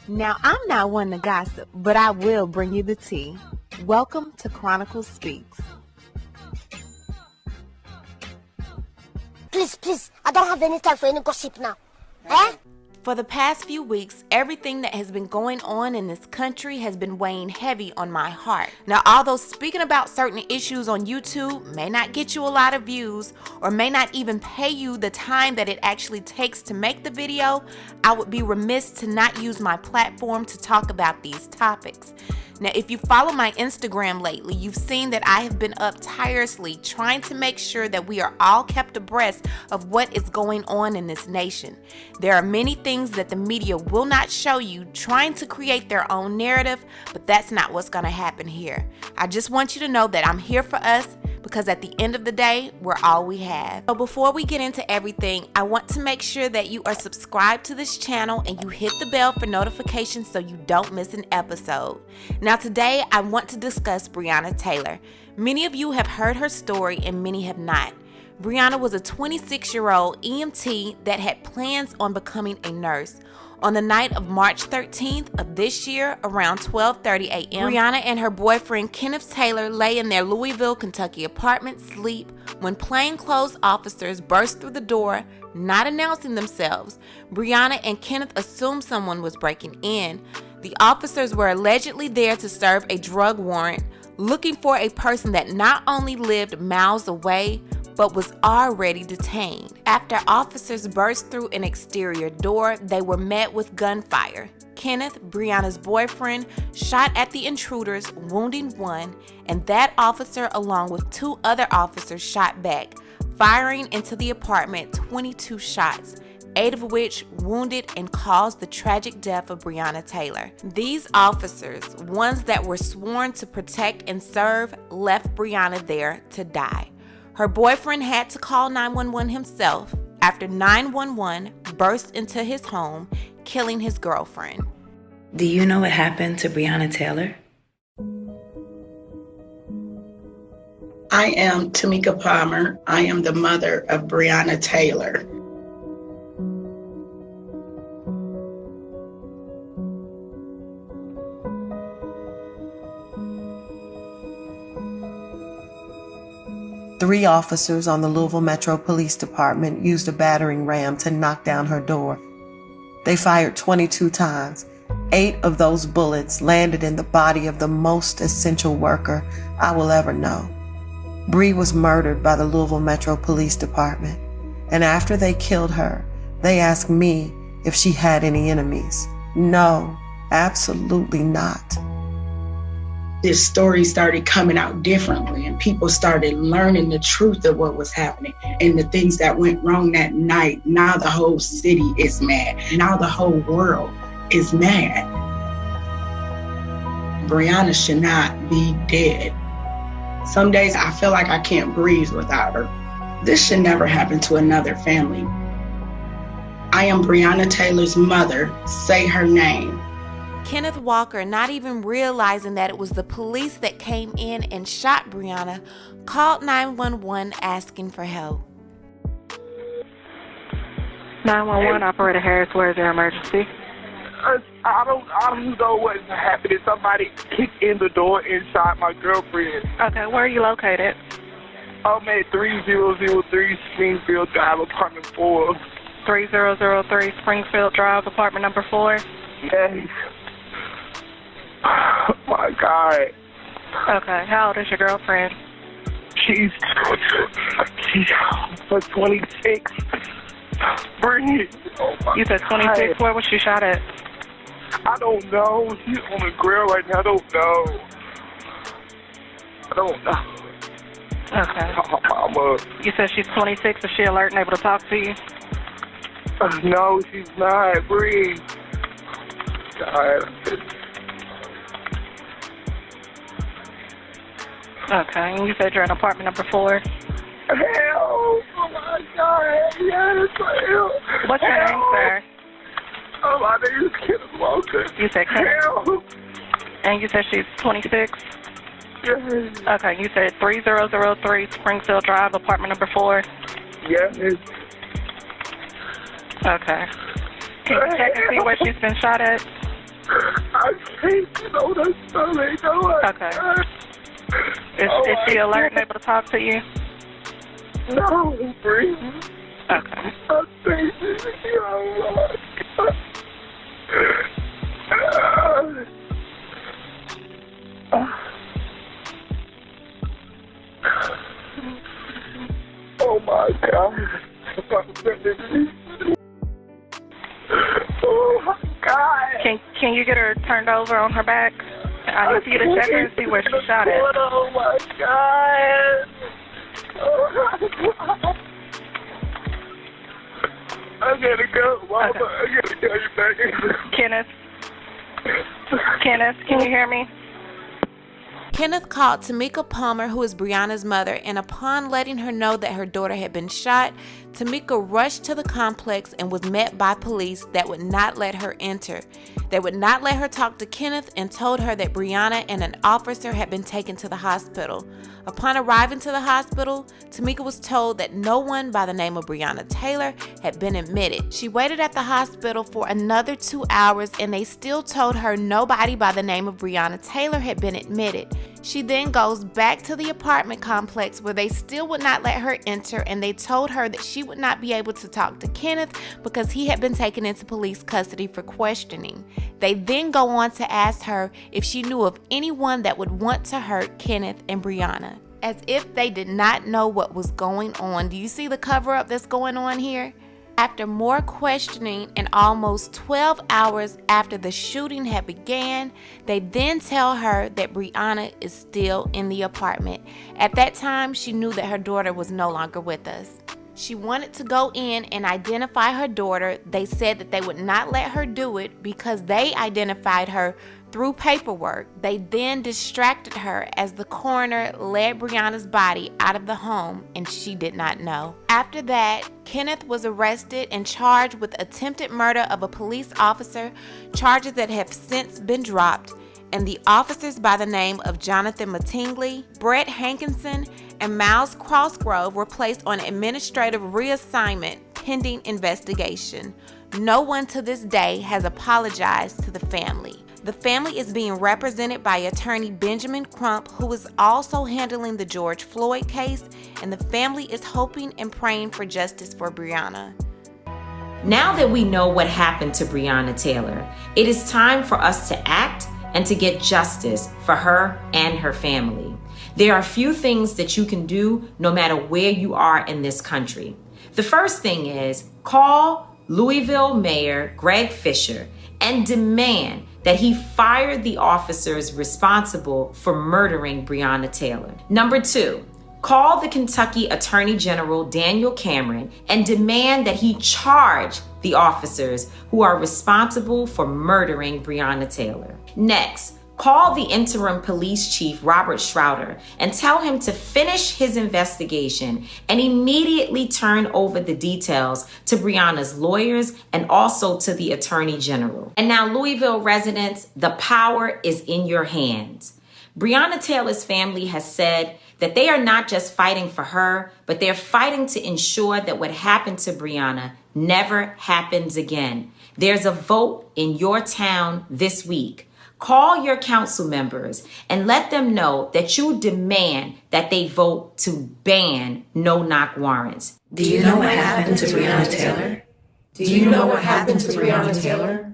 Now, I'm not one to gossip, but I will bring you the tea. Welcome to ChronicleSpeaks. Please, I don't have any time for any gossip now. Eh? For the past few weeks, everything that has been going on in this country has been weighing heavy on my heart. Now, although speaking about certain issues on YouTube may not get you a lot of views or may not even pay you the time that it actually takes to make the video, I would be remiss to not use my platform to talk about these topics. Now, if you follow my Instagram lately, you've seen that I have been up tirelessly trying to make sure that we are all kept abreast of what is going on in this nation. There are many things that the media will not show you, trying to create their own narrative, but that's not what's going to happen here. I just want you to know that I'm here for us, because at the end of the day, we're all we have. So before we get into everything, I want to make sure that you are subscribed to this channel and you hit the bell for notifications so you don't miss an episode. Now today, I want to discuss Breonna Taylor. Many of you have heard her story and many have not. Breonna was a 26-year-old EMT that had plans on becoming a nurse. On the night of March 13th of this year, around 12:30 a.m., Breonna and her boyfriend Kenneth Taylor lay in their Louisville, Kentucky apartment sleep when plainclothes officers burst through the door, not announcing themselves. Breonna and Kenneth assumed someone was breaking in. The officers were allegedly there to serve a drug warrant, looking for a person that not only lived miles away, but was already detained. After officers burst through an exterior door, they were met with gunfire. Kenneth, Breonna's boyfriend, shot at the intruders, wounding one, and that officer, along with two other officers, shot back, firing into the apartment 22 shots, 8 of which wounded and caused the tragic death of Breonna Taylor. These officers, ones that were sworn to protect and serve, left Breonna there to die. Her boyfriend had to call 911 himself after 911 burst into his home, killing his girlfriend. Do you know what happened to Breonna Taylor? I am Tamika Palmer. I am the mother of Breonna Taylor. Three officers on the Louisville Metro Police Department used a battering ram to knock down her door. They fired 22 times. 8 of those bullets landed in the body of the most essential worker I will ever know. Bree was murdered by the Louisville Metro Police Department, and after they killed her, they asked me if she had any enemies. No, absolutely not. This story started coming out differently, and people started learning the truth of what was happening and the things that went wrong that night. Now the whole city is mad. Now the whole world is mad. Breonna should not be dead. Some days I feel like I can't breathe without her. This should never happen to another family. I am Breonna Taylor's mother. Say her name. Kenneth Walker, not even realizing that it was the police that came in and shot Breonna, called 911 asking for help. 911, Operator Harris, where is your emergency? I don't know what's happening. Somebody kicked in the door and shot my girlfriend. Okay, where are you located? I'm at 3003 Springfield Drive, apartment 4. 3003 Springfield Drive, apartment number 4? Yes. Oh my God. Okay, how old is your girlfriend? She's 26. Breathe. Oh my You said 26. God. Where was she shot at? I don't know. She's on the grill right now. I don't know. Okay. Mama. You said she's 26. Is she alert and able to talk to you? No, she's not. Breathe. God. Okay, and you said you're in apartment number 4? Hell! Oh my God! Yes, hell! What's your name, sir? Oh, my name is Kenneth Walker. You said Kenneth? Hell! And you said she's 26? Yes. Okay, you said 3003 Springfield Drive, apartment number 4? Yes. Okay. Can you check and see where she's been shot at? I can't get on her stomach. Oh my Okay. God. Is she alert and able to talk to you? No, Bree. Okay. I think she's oh my God. Oh my God. Oh my God. Can you get her turned over on her back? I need for you to check her and see where she shot at. Oh my God. Oh my God. I gotta go, Mama. Okay. I gotta go. You back. Kenneth, can you hear me? Kenneth called Tamika Palmer, who is Breonna's mother, and upon letting her know that her daughter had been shot, Tamika rushed to the complex and was met by police that would not let her enter. They would not let her talk to Kenneth and told her that Breonna and an officer had been taken to the hospital. Upon arriving to the hospital, Tamika was told that no one by the name of Breonna Taylor had been admitted. She waited at the hospital for another 2 hours and they still told her nobody by the name of Breonna Taylor had been admitted. She then goes back to the apartment complex where they still would not let her enter, and they told her that she would not be able to talk to Kenneth because he had been taken into police custody for questioning. They then go on to ask her if she knew of anyone that would want to hurt Kenneth and Breonna, as if they did not know what was going on. Do you see the cover-up that's going on here? After more questioning and almost 12 hours after the shooting had began, they then tell her that Breonna is still in the apartment. At that time, she knew that her daughter was no longer with us. She wanted to go in and identify her daughter. They said that they would not let her do it because they identified her through paperwork. They then distracted her as the coroner led Breonna's body out of the home, and she did not know. After that, Kenneth was arrested and charged with attempted murder of a police officer, charges that have since been dropped, and the officers by the name of Jonathan Mattingly, Brett Hankinson, and Miles Crossgrove were placed on administrative reassignment pending investigation. No one to this day has apologized to the family. The family is being represented by attorney Benjamin Crump, who is also handling the George Floyd case, and the family is hoping and praying for justice for Breonna. Now that we know what happened to Breonna Taylor, it is time for us to act and to get justice for her and her family. There are a few things that you can do no matter where you are in this country. The first thing is call Louisville Mayor Greg Fisher and demand that he fired the officers responsible for murdering Breonna Taylor. Number 2, call the Kentucky Attorney General Daniel Cameron and demand that he charge the officers who are responsible for murdering Breonna Taylor. Next, call the interim police chief, Robert Schroeder, and tell him to finish his investigation and immediately turn over the details to Breonna's lawyers and also to the attorney general. And now, Louisville residents, the power is in your hands. Breonna Taylor's family has said that they are not just fighting for her, but they're fighting to ensure that what happened to Breonna never happens again. There's a vote in your town this week. Call your council members and let them know that you demand that they vote to ban no-knock warrants. Do you know what happened to Breonna Taylor? Do you know what happened to Breonna Taylor?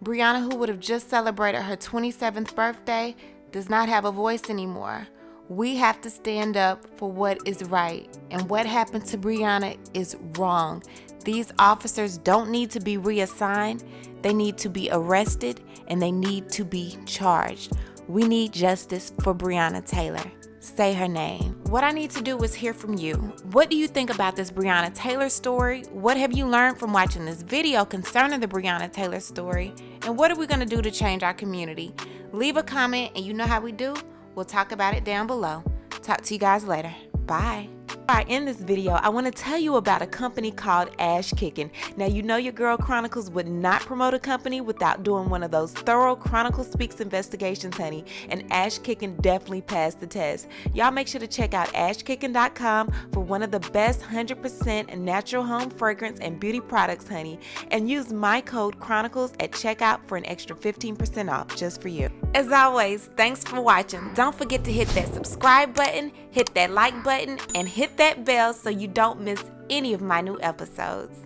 Breonna, who would have just celebrated her 27th birthday, does not have a voice anymore. We have to stand up for what is right, and what happened to Breonna is wrong. These officers don't need to be reassigned. They need to be arrested, and they need to be charged. We need justice for Breonna Taylor. Say her name. What I need to do is hear from you. What do you think about this Breonna Taylor story? What have you learned from watching this video concerning the Breonna Taylor story? And what are we going to do to change our community? Leave a comment, and you know how we do. We'll talk about it down below. Talk to you guys later. Bye. Before I end this video, I want to tell you about a company called Ash Kicking. Now, you know your girl Chronicles would not promote a company without doing one of those thorough ChronicleSpeaks investigations, honey, and Ash Kicking definitely passed the test. Y'all make sure to check out ashkicking.com for one of the best 100% natural home fragrance and beauty products, honey, and use my code Chronicles at checkout for an extra 15% off just for you. As always, thanks for watching. Don't forget to hit that subscribe button, hit that like button, and hit that bell so you don't miss any of my new episodes.